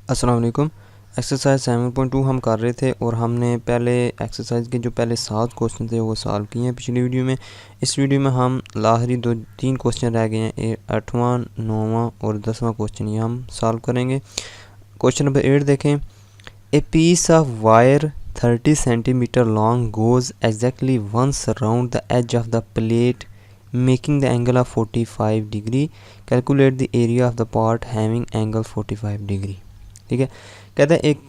अस्सलाम वालेकुम। एक्सरसाइज 7.2 हम कर रहे थे और हमने पहले एक्सरसाइज के जो पहले 7 क्वेश्चन थे वो सॉल्व किए हैं पिछली वीडियो में। इस वीडियो में हम आखिरी 2-3 क्वेश्चन रह गए हैं, 8वां 9वां और 10वां क्वेश्चन ये हम सॉल्व करेंगे। क्वेश्चन नंबर 8 देखें। A piece of wire 30 centimetre long goes exactly once around the edge of the plate making the angle of 45 degree. Calculate the area of the part having angle 45 degree. ठीक है, कहता है एक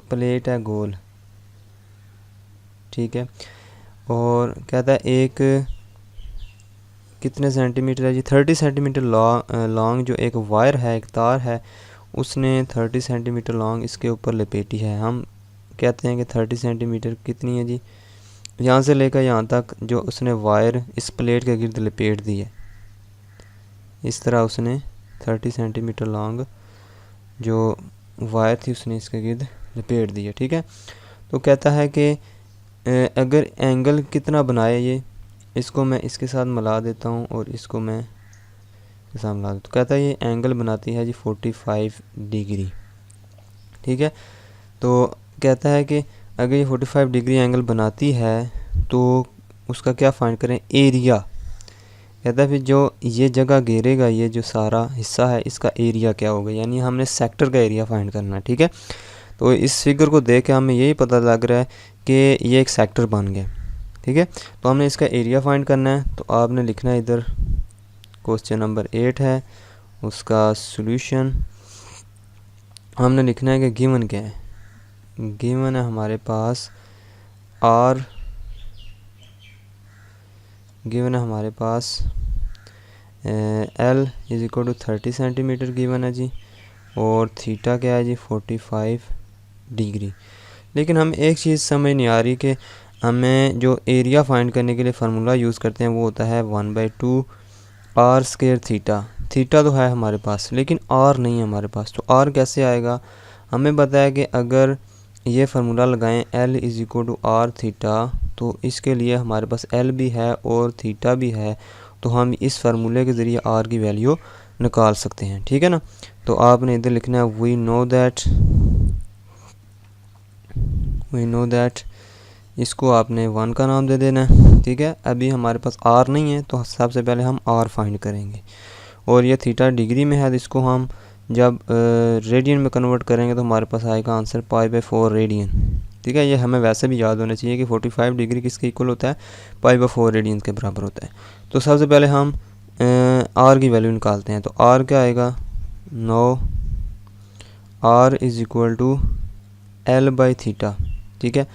plate है गोल, ठीक है, और कहता है एक कितने सेंटीमीटर है जी, 30 सेंटीमीटर लॉन्ग जो एक वायर है, एक तार है, उसने 30 सेंटीमीटर लॉन्ग इसके ऊपर लपेटी है। हम कहते हैं कि 30 सेंटीमीटर कितनी है जी, यहाँ से लेकर यहाँ तक जो उसने वायर इस प्लेट के गिर्द लपेट दी है। इस तरह उसने 30 सेंटीमीटर लॉन्ग जो वायर थी उसने इसके गिर्द लपेट दी है। ठीक है, तो कहता है कि अगर एंगल कितना बनाए ये, इसको मैं इसके साथ मिला देता हूँ और इसको मैं इसके साथ मिला देता हूँ। कहता है ये एंगल बनाती है जी 45 डिग्री। ठीक है, तो कहता है कि अगर ये 45 डिग्री एंगल बनाती है तो उसका क्या फाइंड करें, एरिया। कहता है फिर जो ये जगह घेरेगा, ये जो सारा हिस्सा है इसका एरिया क्या होगा, यानी हमने सेक्टर का एरिया फाइंड करना है। ठीक है, तो इस फिगर को देख के हमें यही पता लग रहा है कि ये एक सेक्टर बन गया। ठीक है, तो हमने इसका एरिया फाइंड करना है। तो आपने लिखना है इधर क्वेश्चन नंबर 8 है, उसका सॉल्यूशन हमने लिखना है कि गिवन क्या है। गिवन है हमारे पास आर, गिवन है हमारे पास L is equal to 30 centimetre given है जी, और थीटा क्या है जी 45 डिग्री। लेकिन हम एक चीज़ समझ नहीं आ रही कि हमें जो एरिया फाइंड करने के लिए फार्मूला यूज़ करते हैं वो होता है 1/2 आर स्क्वायर थीटा। थीटा तो है हमारे पास लेकिन आर नहीं है हमारे पास, तो आर कैसे आएगा। हमें पता है कि अगर ये फार्मूला लगाएं L is equal to R theta, तो इसके लिए हमारे पास एल भी है और थीटा भी है, तो हम इस फार्मूले के ज़रिए आर की वैल्यू निकाल सकते हैं। ठीक है ना, तो आपने इधर लिखना है वी नो दैट, इसको आपने 1 का नाम दे देना है। ठीक है, अभी हमारे पास आर नहीं है तो सबसे पहले हम आर फाइंड करेंगे, और ये थीटा डिग्री में है तो इसको हम जब रेडियन में कन्वर्ट करेंगे तो हमारे पास आएगा आंसर π/4 रेडियन। ठीक है, ये हमें वैसे भी याद होना चाहिए कि 45 डिग्री किसके इक्वल होता है, π/4 रेडियन के बराबर होता है। तो सबसे पहले हम आर की वैल्यू निकालते हैं। तो आर क्या आएगा, 9 आर इज इक्वल टू L/थीटा। ठीक है,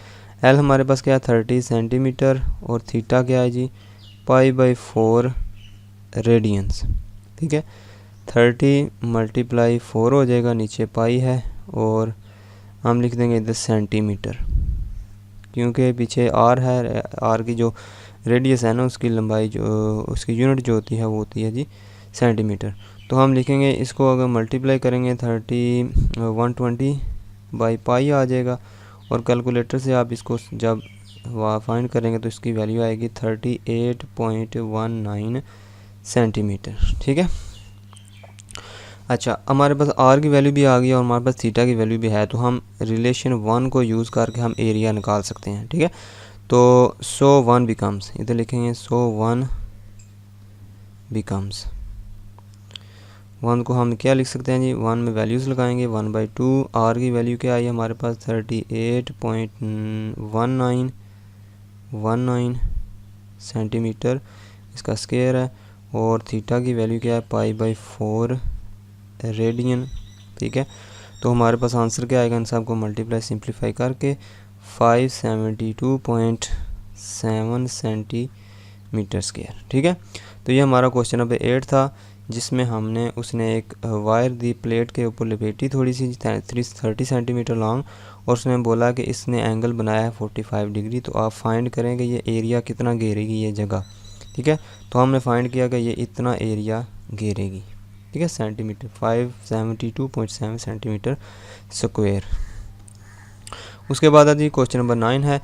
एल हमारे पास क्या है 30 सेंटीमीटर और थीटा क्या है जी π/4 रेडियंस। ठीक है, 30 × 4 हो जाएगा, नीचे पाई है और हम लिख देंगे इधर सेंटीमीटर, क्योंकि पीछे आर है, आर की जो रेडियस है ना उसकी लंबाई जो उसकी यूनिट जो होती है वो होती है जी सेंटीमीटर। तो हम लिखेंगे इसको अगर मल्टीप्लाई करेंगे 120/पाई आ जाएगा, और कैलकुलेटर से आप इसको जब फाइंड करेंगे तो इसकी वैल्यू आएगी 38.19 सेंटीमीटर। ठीक है, अच्छा हमारे पास आर की वैल्यू भी आ गई और हमारे पास थीटा की वैल्यू भी है, तो हम रिलेशन 1 को यूज़ करके हम एरिया निकाल सकते हैं। ठीक है, तो सो 1 बिकम्स, इधर लिखेंगे सो 1 बिकम्स, 1 को हम क्या लिख सकते हैं जी, 1 में वैल्यूज़ लगाएंगे 1/2, आर की वैल्यू क्या आई हमारे पास 38.19 सेंटीमीटर, इसका स्क्वायर है, और थीटा की वैल्यू क्या है π/4 रेडियन। ठीक है, तो हमारे पास आंसर क्या आएगा, इन सब को मल्टीप्लाई सिंप्लीफाई करके 572.7 सेंटीमीटर स्क्वायर। ठीक है, तो ये हमारा क्वेश्चन नंबर 8 था, जिसमें हमने उसने एक वायर दी प्लेट के ऊपर लपेटी थोड़ी सी 30 सेंटीमीटर लॉन्ग, और उसने बोला कि इसने एंगल बनाया है 45 डिग्री। तो आप फाइंड करेंगे ये एरिया कितना घेरेगी ये जगह। ठीक है, तो हमने फाइंड किया कि ये इतना एरिया घेरेगी। ठीक है, सेंटीमीटर 572.7 सेंटीमीटर स्क्वायर। उसके बाद आती क्वेश्चन नंबर 9 है,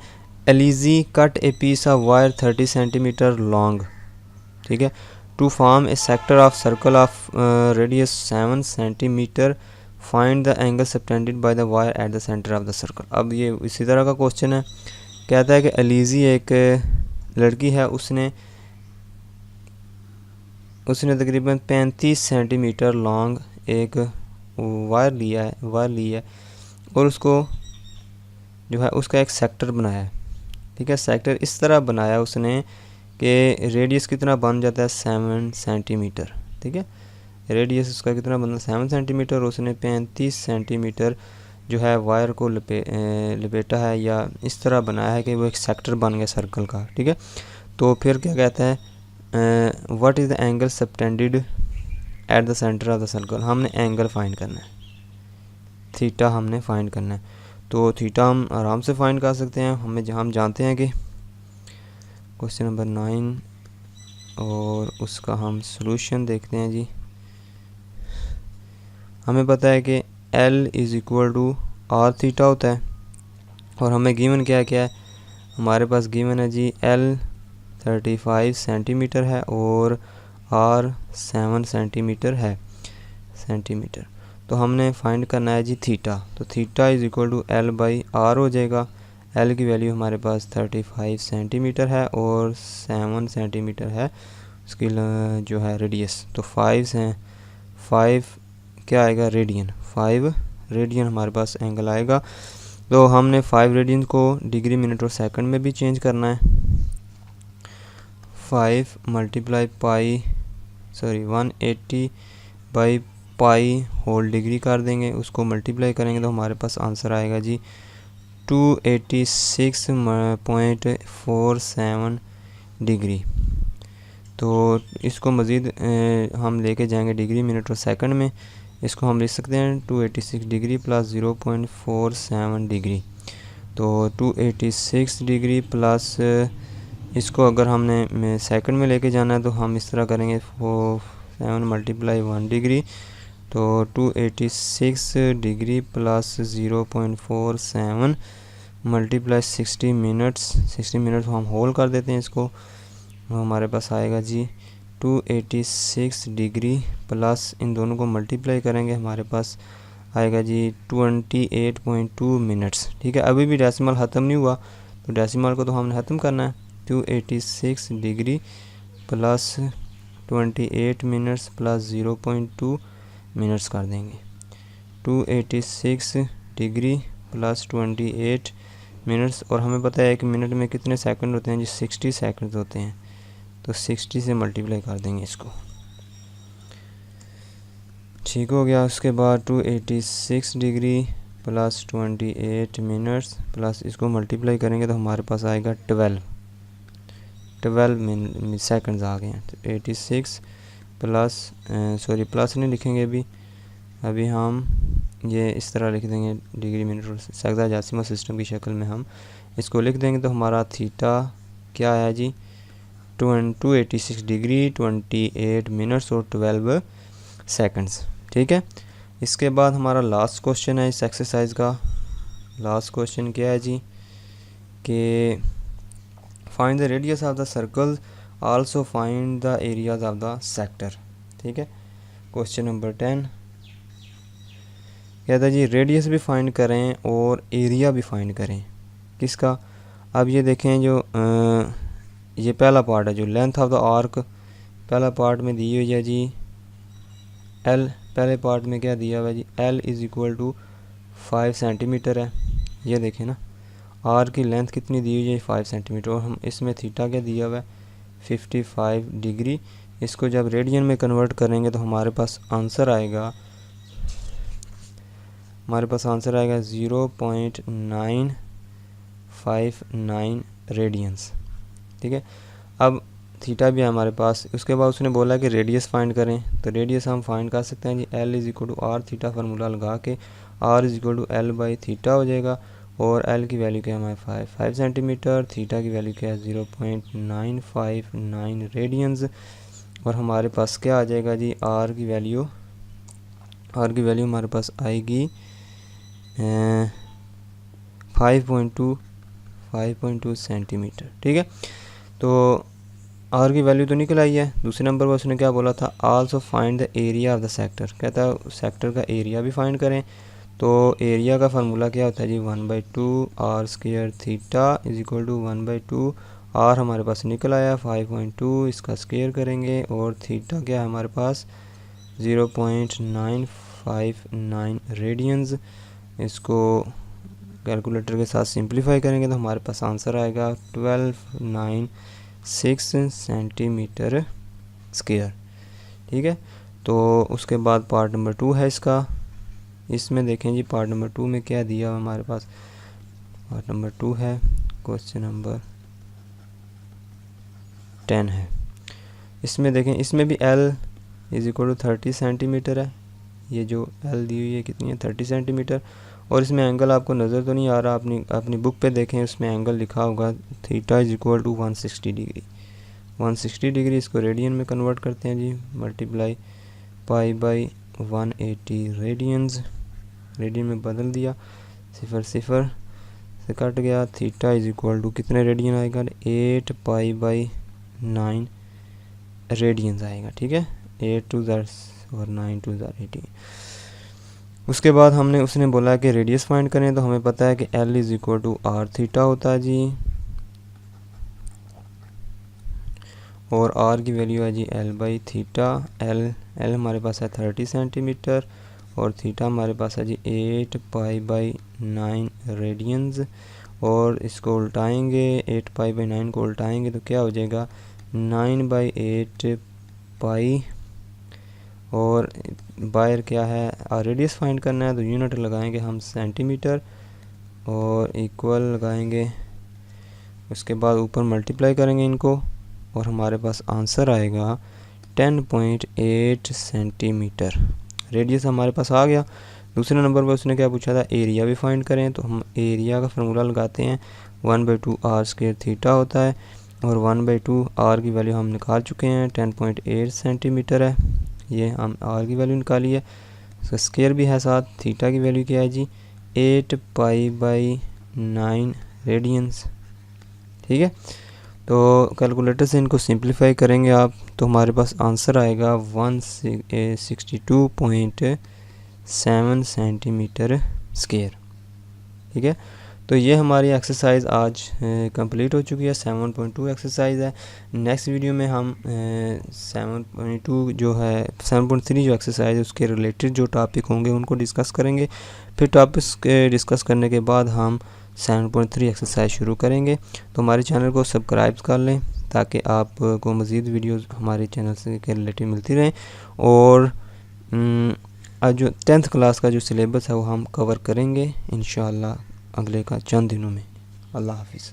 एलिजी cut a piece of wire 30 centimetre long. ठीक है, to form a sector of circle of radius 7 centimetre, find the angle subtended by the wire at the centre of the circle. अब ये इसी तरह का question है, कहता है कि अलीज़ी एक लड़की है, उसने तकरीबन 35 सेंटीमीटर लॉन्ग एक वायर ली है और उसको जो है उसका एक सेक्टर बनाया है। ठीक है, सेक्टर इस तरह बनाया उसने कि रेडियस कितना बन जाता है 7 सेंटीमीटर। ठीक है, रेडियस उसका कितना बनता है 7 सेंटीमीटर। उसने 35 सेंटीमीटर जो है वायर को लपेटा है या इस तरह बनाया है कि वो एक सेक्टर बन गया सर्कल का। ठीक है, तो फिर क्या कहता है, what is the angle subtended at the centre of the circle. हमने एंगल फाइंड करना है, थीटा हमने फाइंड करना है। तो थीटा हम आराम से फाइंड कर सकते हैं। हम जानते हैं कि क्वेश्चन नंबर 9 और उसका हम सॉल्यूशन देखते हैं जी। हमें पता है कि L is equal to R theta होता है और हमें गिवन क्या है, हमारे पास गिवन है जी L 35 सेंटीमीटर है और R 7 सेंटीमीटर है सेंटीमीटर। तो हमने फाइंड करना है जी थीटा। तो theta is equal to L by R हो जाएगा। L की वैल्यू हमारे पास 35 सेंटीमीटर है और 7 सेंटीमीटर है उसकी जो है रेडियस। तो 5 क्या आएगा रेडियन, 5 रेडियन हमारे पास एंगल आएगा। तो हमने 5 रेडियन को डिग्री मिनट और सेकंड में भी चेंज करना है। 5 multiply 180 by pi whole degree कर देंगे, उसको मल्टीप्लाई करेंगे तो हमारे पास आंसर आएगा जी 286.47 डिग्री। तो इसको मज़ीद हम लेके जाएंगे डिग्री मिनट और सेकंड में। इसको हम लिख सकते हैं 286 डिग्री प्लस 0.47 डिग्री। तो 286 डिग्री प्लस इसको अगर हमने सेकंड में लेके जाना है तो हम इस तरह करेंगे 7 मल्टीप्लाई 1 डिग्री। तो 286 डिग्री प्लस 0.47 मल्टीप्लाई 60 मिनट्स हम होल कर देते हैं इसको। हमारे पास आएगा जी 286 डिग्री प्लस इन दोनों को मल्टीप्लाई करेंगे, हमारे पास आएगा जी 28.2 मिनट्स। ठीक है, अभी भी डेसिमल ख़त्म नहीं हुआ, तो डेसिमल को तो हमने ख़त्म करना है। 286 degree plus 28 minutes plus 0.2 minutes कर देंगे। 286 डिग्री प्लस 28 मिनट्स, और हमें पता है कि मिनट में कितने सेकंड होते हैं जी 60 सेकंड होते हैं। तो 60 से मल्टीप्लाई कर देंगे इसको। ठीक हो गया। उसके बाद 286 डिग्री प्लस 28 मिनट्स प्लस इसको मल्टीप्लाई करेंगे तो हमारे पास आएगा 12 सेकंड्स आ गए हैं। तो 86 प्लस प्लस नहीं लिखेंगे अभी हम ये इस तरह लिख देंगे डिग्री मिनट और हेक्साडेसिमल सिस्टम की शक्ल में हम इसको लिख देंगे। तो हमारा थीटा क्या है जी 286 डिग्री 28 मिनट्स और 12 सेकंड्स। ठीक है, इसके बाद हमारा लास्ट क्वेश्चन है इस एक्सरसाइज का। लास्ट क्वेश्चन क्या है जी कि find the radius of the circle, also find the areas of the sector. ठीक है, क्वेश्चन नंबर 10 कहता है जी रेडियस भी फाइंड करें और एरिया भी फाइंड करें। किसका? अब ये देखें जो ये पहला पार्ट है, जो लेंथ ऑफ द आर्क पहला पार्ट में दी हुई है जी L। पहले पार्ट में क्या दिया हुआ है जी L is equal to 5 centimetre है। ये देखें ना, आर की लेंथ कितनी दी हुई है 5 सेंटीमीटर, और हम इसमें थीटा क्या दिया हुआ है 55 डिग्री। इसको जब रेडियन में कन्वर्ट करेंगे तो हमारे पास आंसर आएगा 0.959 रेडियंस। ठीक है, अब थीटा भी है हमारे पास। उसके बाद उसने बोला कि रेडियस फाइंड करें, तो रेडियस हम फाइंड कर सकते हैं जी L is equal to R theta formula लगा के R is equal to L by theta हो जाएगा। और L की वैल्यू क्या है हमारे 5 सेंटीमीटर, थीटा की वैल्यू क्या है 0.959 रेडियंस, और हमारे पास क्या आ जाएगा जी R की वैल्यू हमारे पास आएगी 5.2 सेंटीमीटर। ठीक है, तो आर की वैल्यू तो निकल आई है। दूसरे नंबर पर उसने क्या बोला था, also find the area of the sector, कहता है सेक्टर का एरिया भी फाइंड करें। तो एरिया का फार्मूला क्या होता है जी, 1/2 R square theta is equal to 1/2 R हमारे पास निकल आया 5.2, इसका स्क्वायर करेंगे और थीटा क्या है हमारे पास 0.959 रेडियंस। इसको कैलकुलेटर के साथ सिंप्लीफाई करेंगे तो हमारे पास आंसर आएगा 1296 सेंटीमीटर स्क्वायर। ठीक है, तो उसके बाद पार्ट नंबर 2 है इसका। इसमें देखें जी पार्ट नंबर 2 में क्या दिया हुआ हमारे पास, पार्ट नंबर 2 है, क्वेश्चन नंबर 10 है। इसमें देखें, इसमें भी L is equal to 30 centimetre है। ये जो L दी हुई है कितनी है, 30 सेंटीमीटर। और इसमें एंगल आपको नज़र तो नहीं आ रहा, अपनी बुक पे देखें, उसमें एंगल लिखा होगा theta is equal to 160 degree. 160 degree इसको रेडियन में कन्वर्ट करते हैं जी, multiply pi by 180 radians, radian में बदल दिया, 0 0 से कट गया। थीटा इज इक्वल टू कितने रेडियन आएगा, 8 पाई बाई 9 रेडियंस आएगा। ठीक है, 8 2 और 9 2 18। उसके बाद उसने बोला कि रेडियस फाइंड करें, तो हमें पता है कि L is equal to R theta होता है जी, और R की वैल्यू है जी L बाई थीटा। L हमारे पास है 30 सेंटीमीटर और थीटा हमारे पास है जी 8 पाई बाई 9 रेडियंस। और इसको उल्टाएंगे, 8 पाई बाई 9 को उल्टाएंगे तो क्या हो जाएगा, 9/8 पाई, और बायर क्या है, रेडियस फाइंड करना है तो यूनिट लगाएंगे हम सेंटीमीटर और इक्वल लगाएंगे। उसके बाद ऊपर मल्टीप्लाई करेंगे इनको और हमारे पास आंसर आएगा 10.8 सेंटीमीटर। रेडियस हमारे पास आ गया। दूसरे नंबर पर उसने क्या पूछा था, एरिया भी फाइंड करें, तो हम एरिया का फार्मूला लगाते हैं, 1/2 आर स्क्वायर थीटा होता है और 1/2 आर की वैल्यू हम निकाल चुके हैं, 10.8 सेंटीमीटर है। ये हम आर की वैल्यू निकाली है, इसका स्क्वायर भी है साथ। थीटा की वैल्यू क्या है जी, 8 पाई बाई 9 रेडियंस। ठीक है, तो कैलकुलेटर से इनको सिंप्लीफाई करेंगे आप, तो हमारे पास आंसर आएगा 162.7 सेंटीमीटर स्क्वायर। ठीक है, तो ये हमारी एक्सरसाइज आज कंप्लीट हो चुकी है, 7.2 एक्सरसाइज है। नेक्स्ट वीडियो में हम 7.2 जो है 7.3 जो एक्सरसाइज है उसके रिलेटेड जो टॉपिक होंगे उनको डिस्कस करेंगे। फिर टॉपिक्स डिस्कस करने के बाद हम 7.3 एक्सरसाइज शुरू करेंगे। तो हमारे चैनल को सब्सक्राइब कर लें ताकि आपको मज़ीद वीडियोस हमारे चैनल से के रिलेटेड मिलती रहें। और आज जो 10th क्लास का जो सिलेबस है वो हम कवर करेंगे इंशाअल्लाह अगले का चंद दिनों में। अल्लाह हाफिज़।